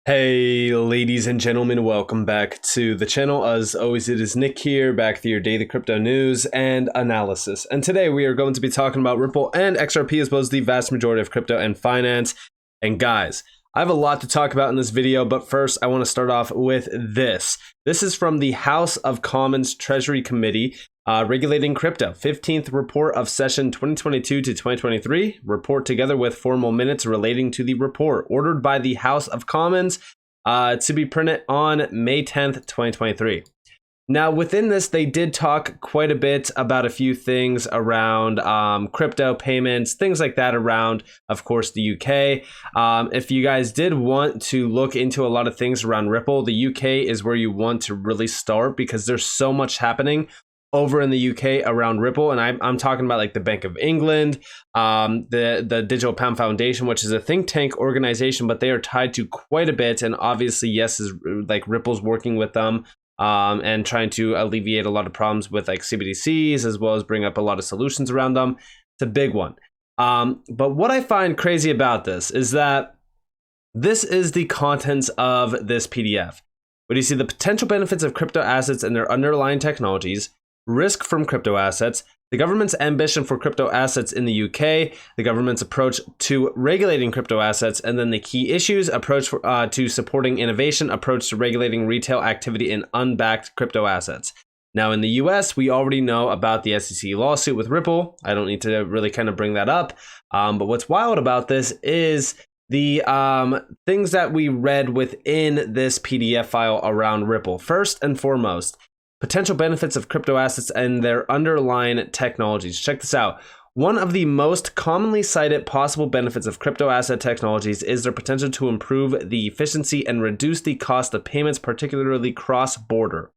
Hey ladies and gentlemen, welcome back to the channel. As always, it is Nick here, back with your daily crypto news and analysis. And today we are going to be talking about Ripple and XRP, as well as the vast majority of crypto and finance. And guys, I have a lot to talk about in this video, but first I want to start off with this. This is from the House of Commons Treasury Committee regulating crypto. 15th report of session 2022 to 2023. Report together with formal minutes relating to the report, ordered by the House of Commons to be printed on May 10th, 2023. Now, within this, they did talk quite a bit about a few things around crypto payments, things like that around, of course, the UK. If you guys did want to look into a lot of things around Ripple, the UK is where you want to really start because there's so much happening over in the UK around Ripple. And I'm talking about like the Bank of England, the Digital Pound Foundation, which is a think tank organization, but they are tied to quite a bit. And obviously, yes, is like Ripple's working with them and trying to alleviate a lot of problems with like CBDCs, as well as bring up a lot of solutions around them. It's a big one. But what I find crazy about this is that this is the contents of this PDF. But you see the potential benefits of crypto assets and their underlying technologies, risk from crypto assets, the government's ambition for crypto assets in the UK, the government's approach to regulating crypto assets, and then the key issues, approach to supporting innovation, approach to regulating retail activity in unbacked crypto assets. Now in the US, we already know about the SEC lawsuit with Ripple. I don't need to really kind of bring that up. But what's wild about this is the things that we read within this PDF file around Ripple. First and foremost, potential benefits of crypto assets and their underlying technologies. Check this out. One of the most commonly cited possible benefits of crypto asset technologies is their potential to improve the efficiency and reduce the cost of payments, particularly cross-border.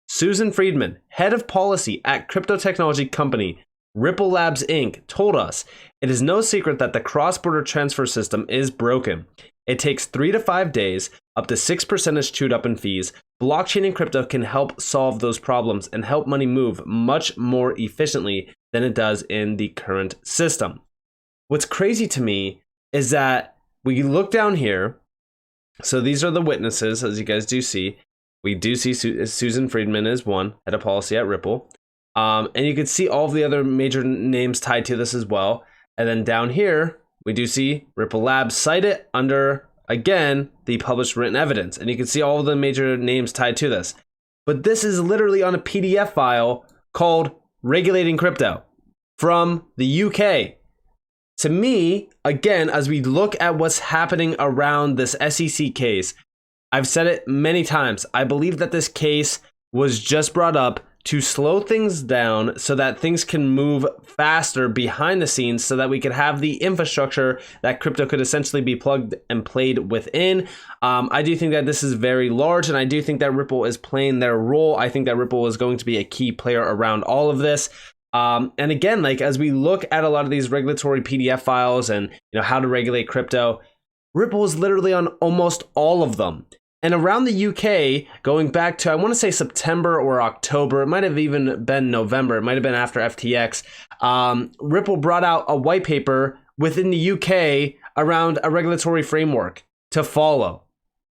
Susan Friedman, head of policy at crypto technology company Ripple Labs Inc., told us, "It is no secret that the cross-border transfer system is broken. It takes 3 to 5 days, up to 6% is chewed up in fees. Blockchain and crypto can help solve those problems and help money move much more efficiently than it does in the current system." What's crazy to me is that we look down here. So these are the witnesses, as you guys do see. We do see Susan Friedman is one, head of policy at Ripple. And you can see all of the other major names tied to this as well. And then down here, we do see Ripple Labs cited under, again, the published written evidence. And you can see all of the major names tied to this. But this is literally on a PDF file called Regulating Crypto from the UK. To me, again, as we look at what's happening around this SEC case, I've said it many times. I believe that this case was just brought up to slow things down so that things can move faster behind the scenes so that we could have the infrastructure that crypto could essentially be plugged and played within. I do think that this is very large, and I do think that Ripple is playing their role. I think that Ripple is going to be a key player around all of this. And again, like as we look at a lot of these regulatory PDF files and how to regulate crypto, Ripple is literally on almost all of them. And around the UK, going back to, I want to say September or October, it might have even been November, it might have been after FTX, Ripple brought out a white paper within the UK around a regulatory framework to follow.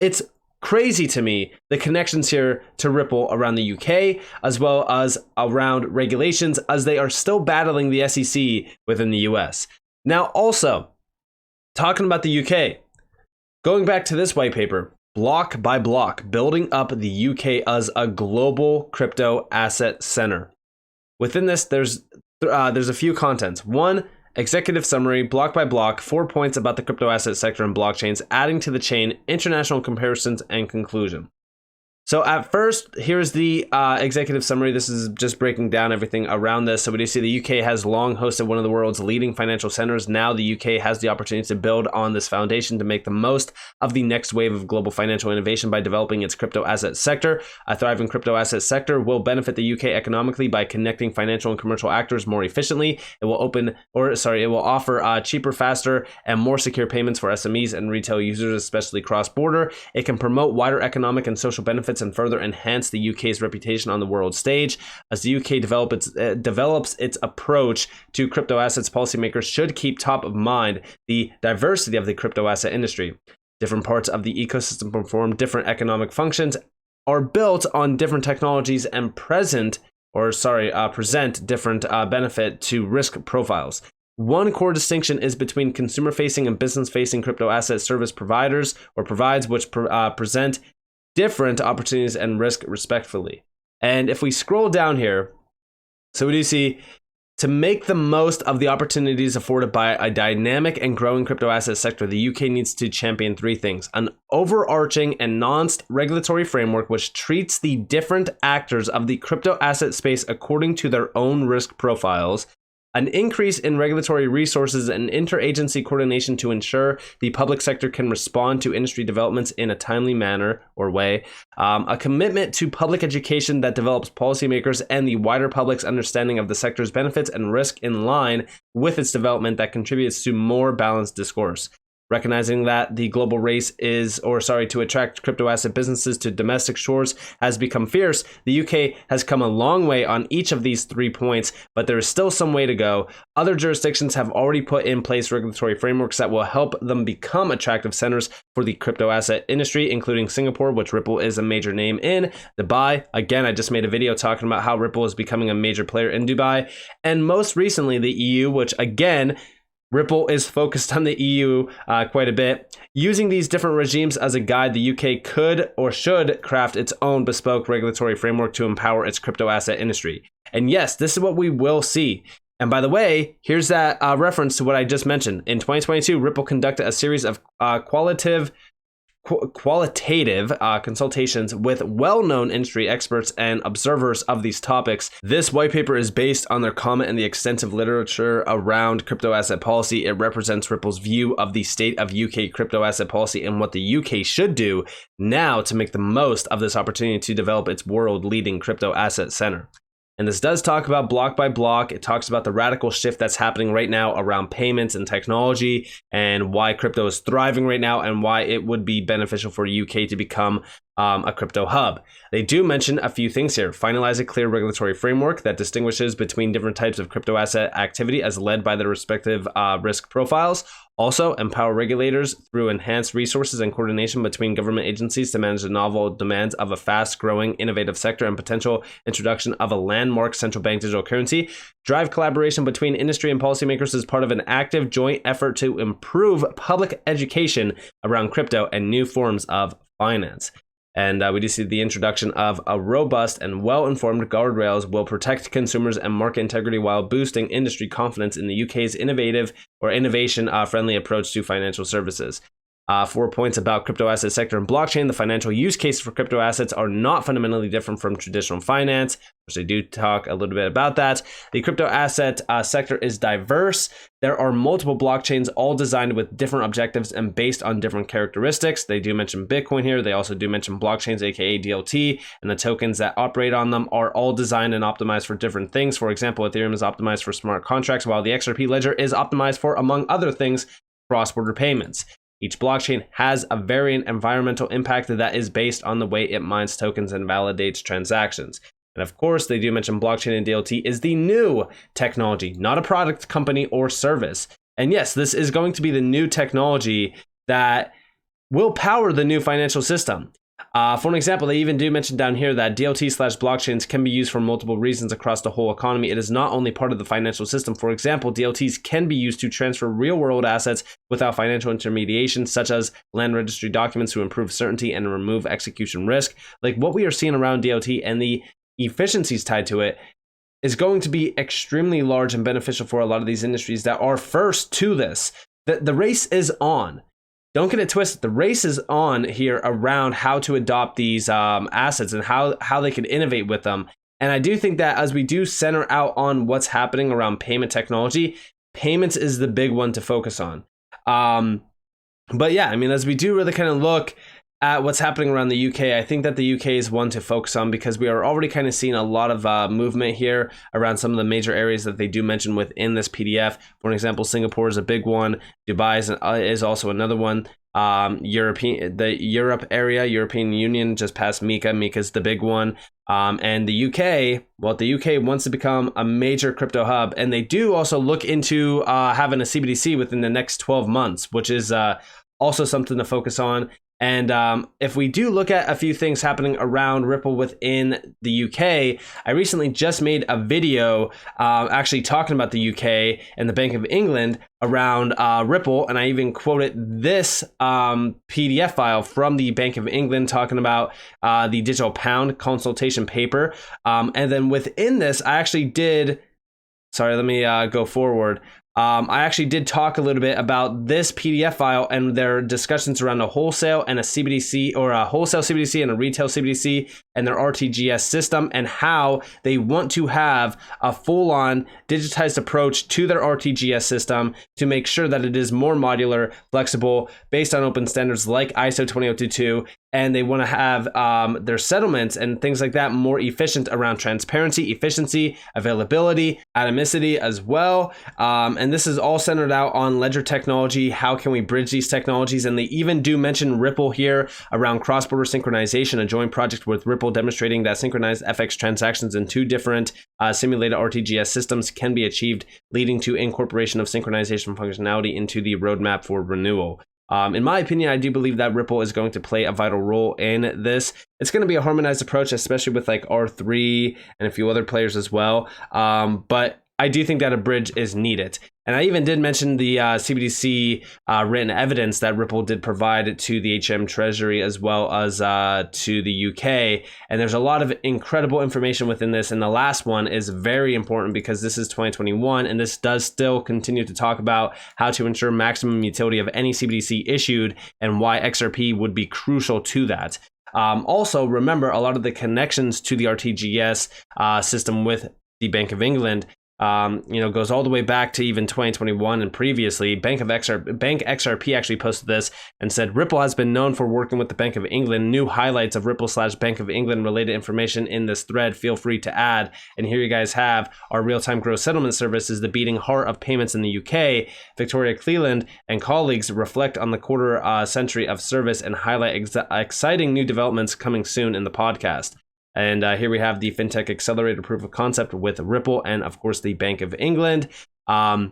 It's crazy to me, the connections here to Ripple around the UK, as well as around regulations, as they are still battling the SEC within the US. Now, also, talking about the UK, going back to this white paper, block by block, building up the UK as a global crypto asset center. Within this, there's a few contents. One, executive summary, block by block, 4 points about the crypto asset sector and blockchains, adding to the chain, international comparisons, and conclusion. So at first, here's the executive summary. This is just breaking down everything around this. So we do see the UK has long hosted one of the world's leading financial centers. Now the UK has the opportunity to build on this foundation to make the most of the next wave of global financial innovation by developing its crypto asset sector. A thriving crypto asset sector will benefit the UK economically by connecting financial and commercial actors more efficiently. It will offer cheaper, faster, and more secure payments for SMEs and retail users, especially cross-border. It can promote wider economic and social benefits and further enhance the UK's reputation on the world stage. As the UK develops its approach to crypto assets, policymakers should keep top of mind the diversity of the crypto asset industry. Different parts of the ecosystem perform different economic functions, are built on different technologies, and present different benefit to risk profiles. One core distinction is between consumer-facing and business-facing crypto asset service providers or provides, which present different opportunities and risk respectively. And if we scroll down here, so we do see, to make the most of the opportunities afforded by a dynamic and growing crypto asset sector, the UK needs to champion three things: an overarching and nuanced regulatory framework which treats the different actors of the crypto asset space according to their own risk profiles, an increase in regulatory resources and interagency coordination to ensure the public sector can respond to industry developments in a timely manner or way, a commitment to public education that develops policymakers and the wider public's understanding of the sector's benefits and risk in line with its development that contributes to more balanced discourse. Recognizing that the global race to attract crypto asset businesses to domestic shores has become fierce, the UK has come a long way on each of these 3 points, but there is still some way to go. Other jurisdictions have already put in place regulatory frameworks that will help them become attractive centers for the crypto asset industry, including Singapore, which Ripple is a major name in, Dubai. Again, I just made a video talking about how Ripple is becoming a major player in Dubai, and most recently the EU, which again, Ripple is focused on the EU quite a bit. Using these different regimes as a guide, the UK could or should craft its own bespoke regulatory framework to empower its crypto asset industry. And yes, this is what we will see. And by the way, here's that reference to what I just mentioned. In 2022, Ripple conducted a series of qualitative consultations with well-known industry experts and observers of these topics. This white paper is based on their comment and the extensive literature around crypto asset policy. It represents Ripple's view of the state of UK crypto asset policy and what the UK should do now to make the most of this opportunity to develop its world-leading crypto asset center. And this does talk about block by block. It talks about the radical shift that's happening right now around payments and technology, and why crypto is thriving right now, and why it would be beneficial for UK to become a crypto hub. They do mention a few things here. Finalize a clear regulatory framework that distinguishes between different types of crypto asset activity as led by their respective risk profiles. Also, empower regulators through enhanced resources and coordination between government agencies to manage the novel demands of a fast-growing, innovative sector and potential introduction of a landmark central bank digital currency. Drive collaboration between industry and policymakers as part of an active joint effort to improve public education around crypto and new forms of finance. And we do see the introduction of a robust and well-informed guardrails will protect consumers and market integrity while boosting industry confidence in the UK's innovation-friendly approach to financial services. 4 points about crypto asset sector and blockchain. The financial use cases for crypto assets are not fundamentally different from traditional finance, which they do talk a little bit about that. The crypto asset sector is diverse. There are multiple blockchains, all designed with different objectives and based on different characteristics. They do mention Bitcoin here. They also do mention blockchains, aka DLT, and the tokens that operate on them are all designed and optimized for different things. For example, Ethereum is optimized for smart contracts, while the XRP ledger is optimized for, among other things, cross-border payments. Each blockchain has a variant environmental impact that is based on the way it mines tokens and validates transactions. And of course, they do mention blockchain and DLT is the new technology, not a product, company, or service. And yes, this is going to be the new technology that will power the new financial system. For an example, they even do mention down here that DLT/blockchains can be used for multiple reasons across the whole economy. It is not only part of the financial system. For example, DLTs can be used to transfer real-world assets without financial intermediation, such as land registry documents, to improve certainty and remove execution risk. Like what we are seeing around DLT and the efficiencies tied to it is going to be extremely large and beneficial for a lot of these industries that are first to this. The race is on. Don't get it twisted. The race is on here around how to adopt these assets and how they can innovate with them. And I do think that as we do center out on what's happening around payment technology, payments is the big one to focus on. But yeah, I mean, as we do really kind of look at what's happening around the UK, I think that the UK is one to focus on because we are already kind of seeing a lot of movement here around some of the major areas that they do mention within this PDF. For an example, Singapore is a big one. Dubai is also another one. The European Union just passed MiCA. MiCA's the big one. And the UK, well, the UK wants to become a major crypto hub, and they do also look into having a CBDC within the next 12 months, which is also something to focus on. And if we do look at a few things happening around Ripple within the UK, I recently just made a video actually talking about the UK and the Bank of England around Ripple. And I even quoted this PDF file from the Bank of England talking about the digital pound consultation paper. And then within this, I actually did, sorry, let me go forward. I actually did talk a little bit about this PDF file and their discussions around a wholesale and a CBDC, or a wholesale CBDC and a retail CBDC, and their RTGS system, and how they want to have a full-on digitized approach to their RTGS system to make sure that it is more modular, flexible, based on open standards like ISO 20022, and they want to have their settlements and things like that more efficient around transparency, efficiency, availability, atomicity as well. And this is all centered out on ledger technology. How can we bridge these technologies? And they even do mention Ripple here around cross-border synchronization, a joint project with Ripple demonstrating that synchronized FX transactions in two different simulated RTGS systems can be achieved, leading to incorporation of synchronization functionality into the roadmap for renewal. In my opinion, I do believe that Ripple is going to play a vital role in this. It's going to be a harmonized approach, especially with like R3 and a few other players as well. But I do think that a bridge is needed. And I even did mention the CBDC written evidence that Ripple did provide to the HM Treasury as well as to the UK. And there's a lot of incredible information within this. And the last one is very important because this is 2021, and this does still continue to talk about how to ensure maximum utility of any CBDC issued and why XRP would be crucial to that. Also, remember a lot of the connections to the RTGS system with the Bank of England goes all the way back to even 2021 and previously. Bank XRP actually posted this and said, Ripple has been known for working with the Bank of England. New highlights of Ripple/Bank of England related information in this thread. Feel free to add. And here you guys have our real-time gross settlement service is the beating heart of payments in the UK. Victoria Cleland and colleagues reflect on the quarter century of service and highlight exciting new developments coming soon in the podcast. And here we have the FinTech Accelerator Proof of Concept with Ripple and, of course, the Bank of England. And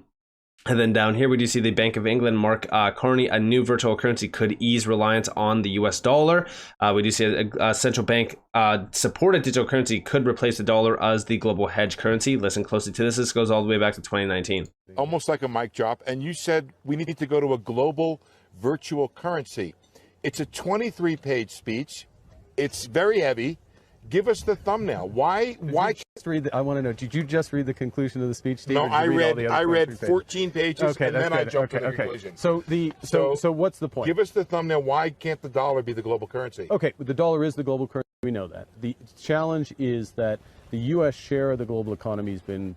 then down here, we do see the Bank of England, Mark Carney, a new virtual currency could ease reliance on the US dollar. We do see a central bank supported digital currency could replace the dollar as the global hedge currency. Listen closely to this. This goes all the way back to 2019. Almost like a mic drop. And you said we need to go to a global virtual currency. It's a 23-page speech. It's very heavy. Give us the thumbnail. Why? I want to know, did you just read the conclusion of the speech, Steve? No, I read 14 pages, and then I jumped to the conclusion. So what's the point? Give us the thumbnail. Why can't the dollar be the global currency? Okay, the dollar is the global currency. We know that. The challenge is that the U.S. share of the global economy has been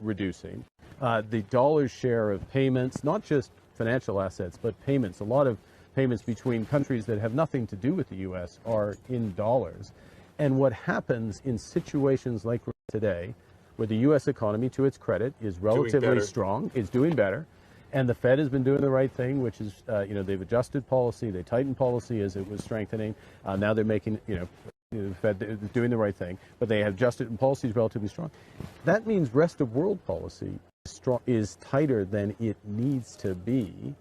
reducing. The dollar's share of payments, not just financial assets, but payments, a lot of payments between countries that have nothing to do with the U.S. are in dollars. And what happens in situations like today, where the U.S. economy, to its credit, is relatively strong, is doing better, and the Fed has been doing the right thing, which is, they've adjusted policy, they tightened policy as it was strengthening. Now they're making, the Fed is doing the right thing, but they have adjusted and policy is relatively strong. That means rest of world policy is tighter than it needs to be,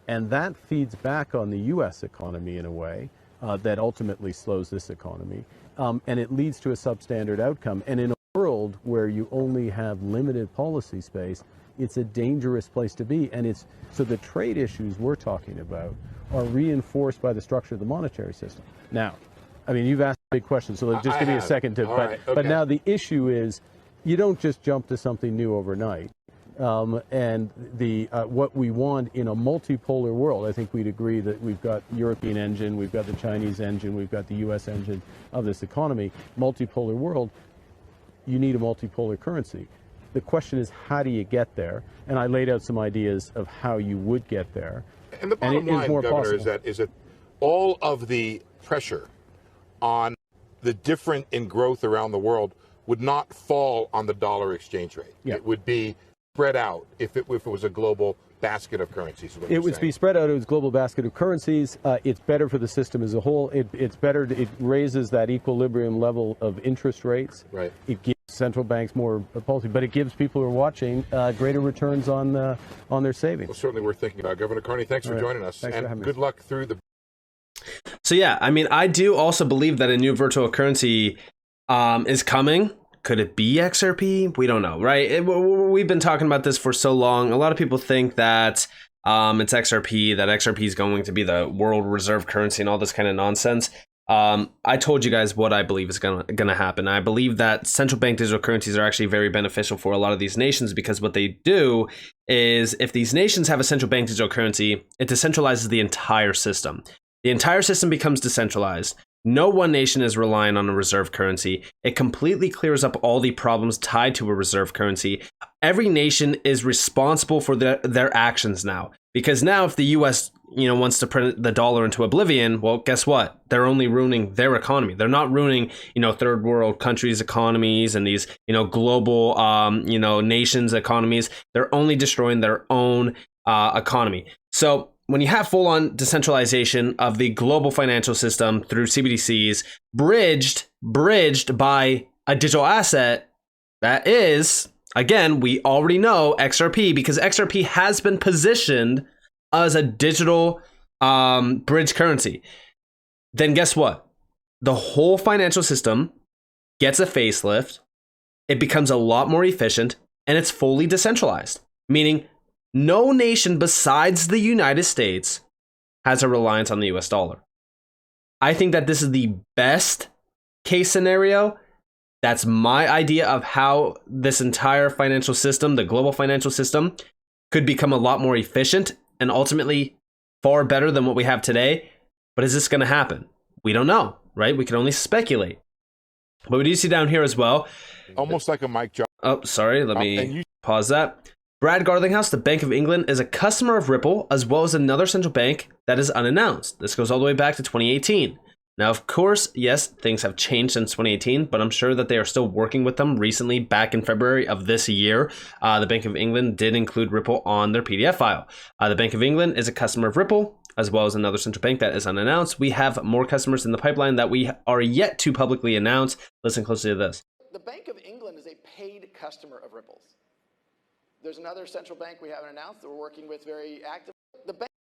and that feeds back on the U.S. economy in a way that ultimately slows this economy. And it leads to a substandard outcome. And in a world where you only have limited policy space, it's a dangerous place to be. And so the trade issues we're talking about are reinforced by the structure of the monetary system. Now, I mean, you've asked a big question, so just give me a second to. But now the issue is, you don't just jump to something new overnight. And what we want in a multipolar world, I think we'd agree that we've got European engine, we've got the Chinese engine, we've got the U.S. engine of this economy. Multipolar world, you need a multipolar currency. The question is, how do you get there? And I laid out some ideas of how you would get there. And the bottom line, Governor, is that all of the pressure on the difference in growth around the world would not fall on the dollar exchange rate. Yeah. It would be spread out if it was a global basket of currencies. It would be spread out as a global basket of currencies. It's better for the system as a whole. It's better. It raises that equilibrium level of interest rates. Right. It gives central banks more policy, but it gives people who are watching greater returns on their savings. Well, certainly worth thinking about. Governor Carney, thanks for joining us, and good luck through the. So yeah, I mean, I do also believe that a new virtual currency is coming. Could it be XRP? We don't know, right? We've been talking about this for so long. A lot of people think that it's XRP, that XRP is going to be the world reserve currency and all this kind of nonsense. I told you guys what I believe is gonna happen. I believe that central bank digital currencies are actually very beneficial for a lot of these nations, because what they do is, if these nations have a central bank digital currency, it decentralizes the entire system. The entire system becomes decentralized. No one nation is relying on a reserve currency. It completely clears up all the problems tied to a reserve currency. Every nation is responsible for their actions now. Because now if the US, wants to print the dollar into oblivion, well, guess what? They're only ruining their economy. They're not ruining, third world countries' economies and these, global, nations' economies. They're only destroying their own economy. So when you have full-on decentralization of the global financial system through CBDCs, bridged by a digital asset that is, again, we already know XRP, because XRP has been positioned as a digital bridge currency, then guess what? The whole financial system gets a facelift, it becomes a lot more efficient, and it's fully decentralized, meaning no nation besides the United States has a reliance on the US dollar. I think that this is the best case scenario. That's my idea of how this entire financial system, the global financial system, could become a lot more efficient and ultimately far better than what we have today. But is this going to happen? We don't know, right? We can only speculate. But we do see down here as well. Almost like a mic drop. Oh, sorry. Let me pause that. Brad Garlinghouse, the Bank of England, is a customer of Ripple, as well as another central bank that is unannounced. This goes all the way back to 2018. Now, of course, yes, things have changed since 2018, but I'm sure that they are still working with them. Recently, back in February of this year, the Bank of England did include Ripple on their PDF file. The Bank of England is a customer of Ripple, as well as another central bank that is unannounced. We have more customers in the pipeline that we are yet to publicly announce. Listen closely to this. The Bank of England is a paid customer of Ripple's. There's another central bank we haven't announced that we're working with very actively.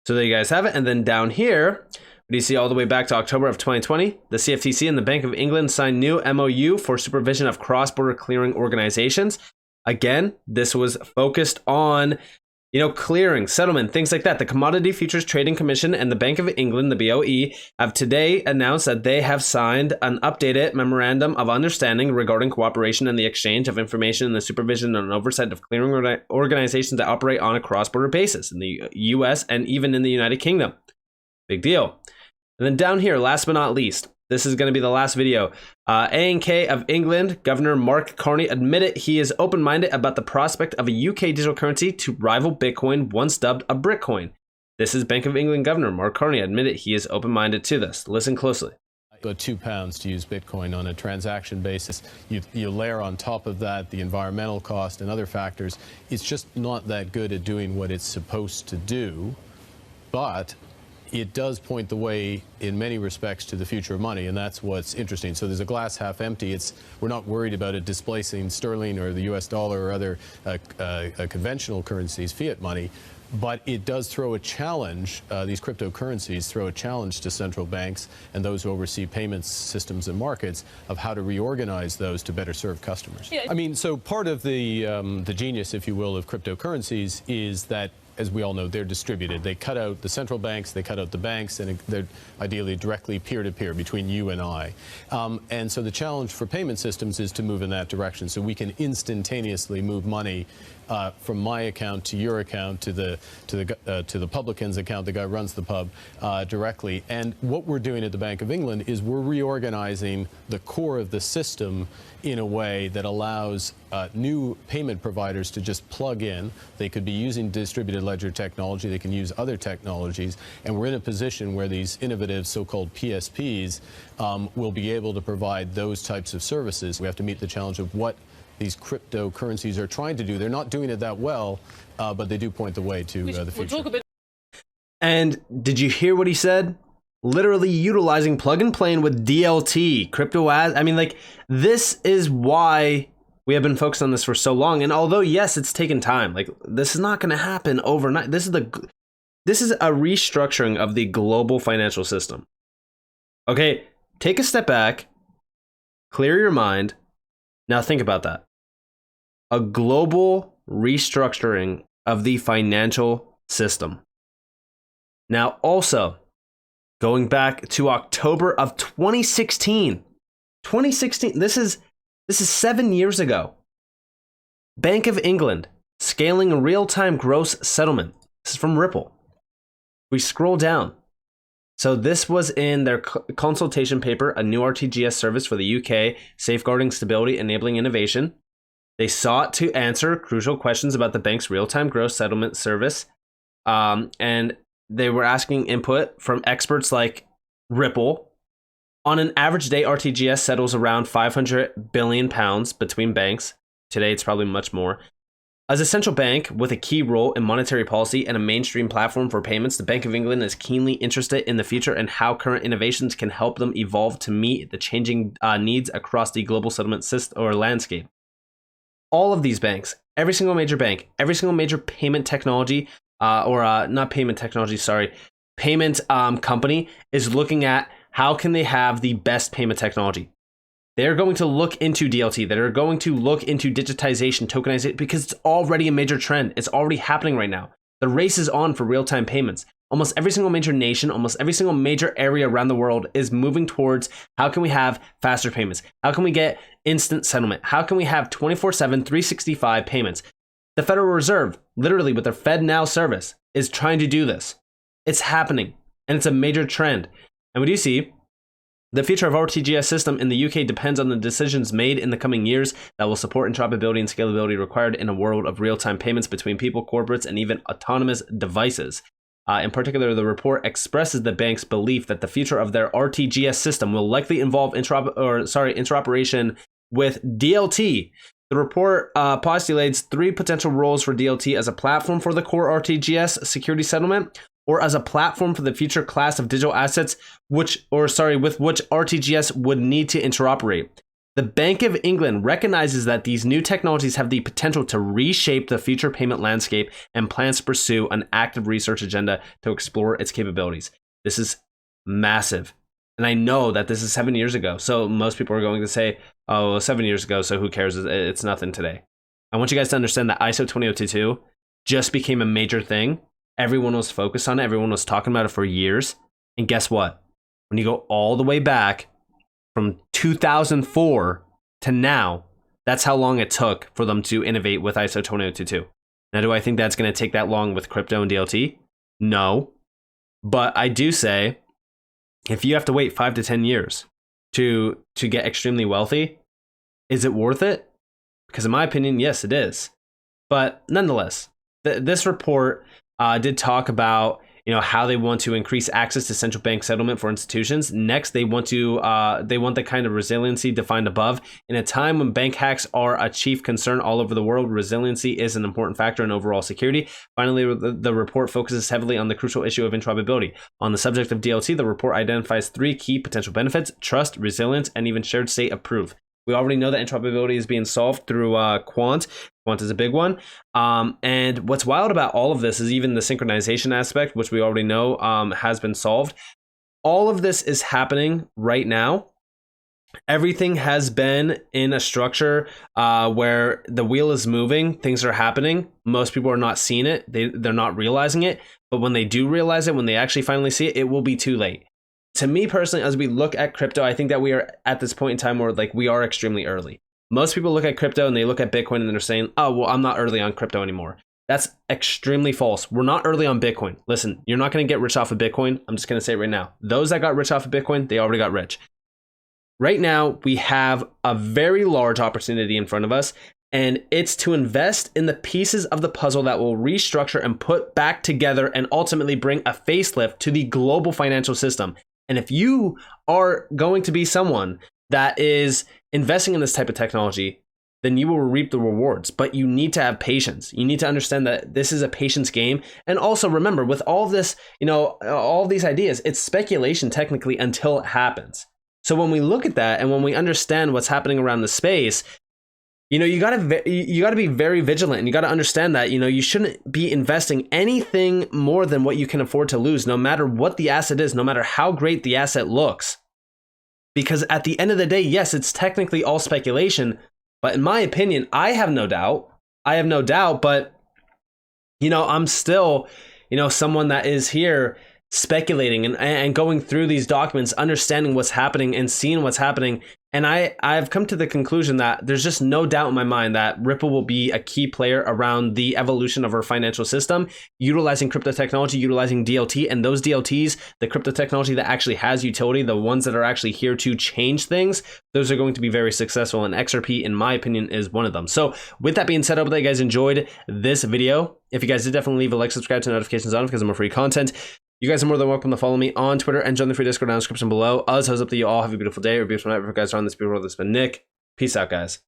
So there you guys have it. And then down here, you see all the way back to October of 2020, the CFTC and the Bank of England signed new MOU for supervision of cross-border clearing organizations. Again, this was focused on, clearing, settlement, things like that. The Commodity Futures Trading Commission and the Bank of England, the BOE, have today announced that they have signed an updated memorandum of understanding regarding cooperation and the exchange of information and the supervision and oversight of clearing organizations that operate on a cross-border basis in the US and even in the United Kingdom. Big deal. And then down here, last but not least, this is going to be the last video. A&K of England, Governor Mark Carney admitted he is open-minded about the prospect of a UK digital currency to rival Bitcoin, once dubbed a Britcoin. This is Bank of England Governor Mark Carney admitted he is open-minded to this. Listen closely. About £2 to use Bitcoin on a transaction basis. You layer on top of that the environmental cost and other factors. It's just not that good at doing what it's supposed to do, but it does point the way in many respects to the future of money, and that's what's interesting. So there's a glass half empty. We're not worried about it displacing sterling or the US dollar or other conventional currencies, fiat money, but it does throw a challenge, these cryptocurrencies throw a challenge to central banks and those who oversee payments systems and markets of how to reorganize those to better serve customers. Yeah. I mean, so part of the genius, if you will, of cryptocurrencies is that, as we all know, they're distributed. They cut out the central banks, they cut out the banks, and they're ideally directly peer-to-peer between you and I. And so the challenge for payment systems is to move in that direction, so we can instantaneously move money from my account to your account to the publican's account, the guy who runs the pub, directly. And what we're doing at the Bank of England is we're reorganizing the core of the system in a way that allows new payment providers to just plug in. They could be using distributed ledger technology, they can use other technologies, and we're in a position where these innovative so-called PSPs will be able to provide those types of services. We have to meet the challenge of what these cryptocurrencies are trying to do. They're not doing it that well, but they do point the way to the future. And did you hear what he said? Literally utilizing plug and playing with DLT, crypto as, I mean, like, this is why We have been focused on this for so long. And although, yes, it's taken time, like this is not going to happen overnight. This is a restructuring of the global financial system. Okay, take a step back, clear your mind. Now think about that. A global restructuring of the financial system. Now also, going back to October of 2016. 2016, this is 7 years ago. Bank of England scaling a real-time gross settlement. This is from Ripple. We scroll down. So this was in their consultation paper, a new RTGS service for the UK, safeguarding stability, enabling innovation. They sought to answer crucial questions about the bank's real-time gross settlement service. And they were asking input from experts like Ripple. On an average day, RTGS settles around £500 billion between banks. Today, it's probably much more. As a central bank with a key role in monetary policy and a mainstream platform for payments, the Bank of England is keenly interested in the future and how current innovations can help them evolve to meet the changing needs across the global settlement system or landscape. All of these banks, every single major bank, every single major payment technology, payment company is looking at how can they have the best payment technology. They're going to look into DLT. They're going to look into digitization, tokenization, because it's already a major trend. It's already happening right now. The race is on for real-time payments. Almost every single major nation, almost every single major area around the world is moving towards how can we have faster payments? How can we get instant settlement? How can we have 24/7, 365 payments? The Federal Reserve, literally with their FedNow service, is trying to do this. It's happening, and it's a major trend. And we do see the future of our RTGS system in the UK depends on the decisions made in the coming years that will support interoperability and scalability required in a world of real-time payments between people, corporates, and even autonomous devices. In particular, the report expresses the bank's belief that the future of their RTGS system will likely involve interoperation with DLT. The report postulates 3 potential roles for DLT as a platform for the core RTGS security settlement, or as a platform for the future class of digital assets with which RTGS would need to interoperate. The Bank of England recognizes that these new technologies have the potential to reshape the future payment landscape and plans to pursue an active research agenda to explore its capabilities. This is massive. And I know that this is 7 years ago. So most people are going to say, oh, 7 years ago, so who cares? It's nothing today. I want you guys to understand that ISO 20022 just became a major thing. Everyone was focused on it. Everyone was talking about it for years. And guess what? When you go all the way back from 2004 to now, that's how long it took for them to innovate with ISO 20022. Now, do I think that's going to take that long with crypto and DLT? No. But I do say, if you have to wait 5 to 10 years to get extremely wealthy, is it worth it? Because in my opinion, yes, it is. But nonetheless, this report did talk about how they want to increase access to central bank settlement for institutions. Next, they want the kind of resiliency defined above. In a time when bank hacks are a chief concern all over the world, resiliency is an important factor in overall security. Finally, the report focuses heavily on the crucial issue of interoperability. On the subject of DLT, the report identifies 3 key potential benefits: trust, resilience, and even shared state of proof. We already know that interoperability is being solved through Quant. Quant is a big one. And what's wild about all of this is even the synchronization aspect, which we already know has been solved. All of this is happening right now. Everything has been in a structure where the wheel is moving. Things are happening. Most people are not seeing it. They're not realizing it. But when they do realize it, when they actually finally see it, it will be too late. To me personally, as we look at crypto, I think that we are at this point in time where we are extremely early. Most people look at crypto and they look at Bitcoin and they're saying, oh, well, I'm not early on crypto anymore. That's extremely false. We're not early on Bitcoin. Listen, you're not going to get rich off of Bitcoin. I'm just going to say it right now. Those that got rich off of Bitcoin, they already got rich. Right now, we have a very large opportunity in front of us, and it's to invest in the pieces of the puzzle that will restructure and put back together and ultimately bring a facelift to the global financial system. And if you are going to be someone that is investing in this type of technology, then you will reap the rewards. But you need to have patience. You need to understand that this is a patience game. And also remember, with all of this, all of these ideas, it's speculation technically until it happens. So when we look at that and when we understand what's happening around the space, you know, you gotta be very vigilant, and you gotta understand that, you know, you shouldn't be investing anything more than what you can afford to lose, no matter what the asset is, no matter how great the asset looks. Because at the end of the day, yes, it's technically all speculation, but in my opinion, I have no doubt, but, you know, I'm still, you know, someone that is here speculating and going through these documents, understanding what's happening and seeing what's happening. And I've come to the conclusion that there's just no doubt in my mind that Ripple will be a key player around the evolution of our financial system, utilizing crypto technology, utilizing DLT, and those DLTs, the crypto technology that actually has utility, the ones that are actually here to change things, those are going to be very successful. And XRP, in my opinion, is one of them. So with that being said, I hope that you guys enjoyed this video. If you guys did, definitely leave a like, subscribe to notifications on because I'm more free content. You guys are more than welcome to follow me on Twitter and join the free Discord down in the description below. Us, hope that you all have a beautiful day or a beautiful night. If you guys are on this beautiful world, this has been Nick. Peace out, guys.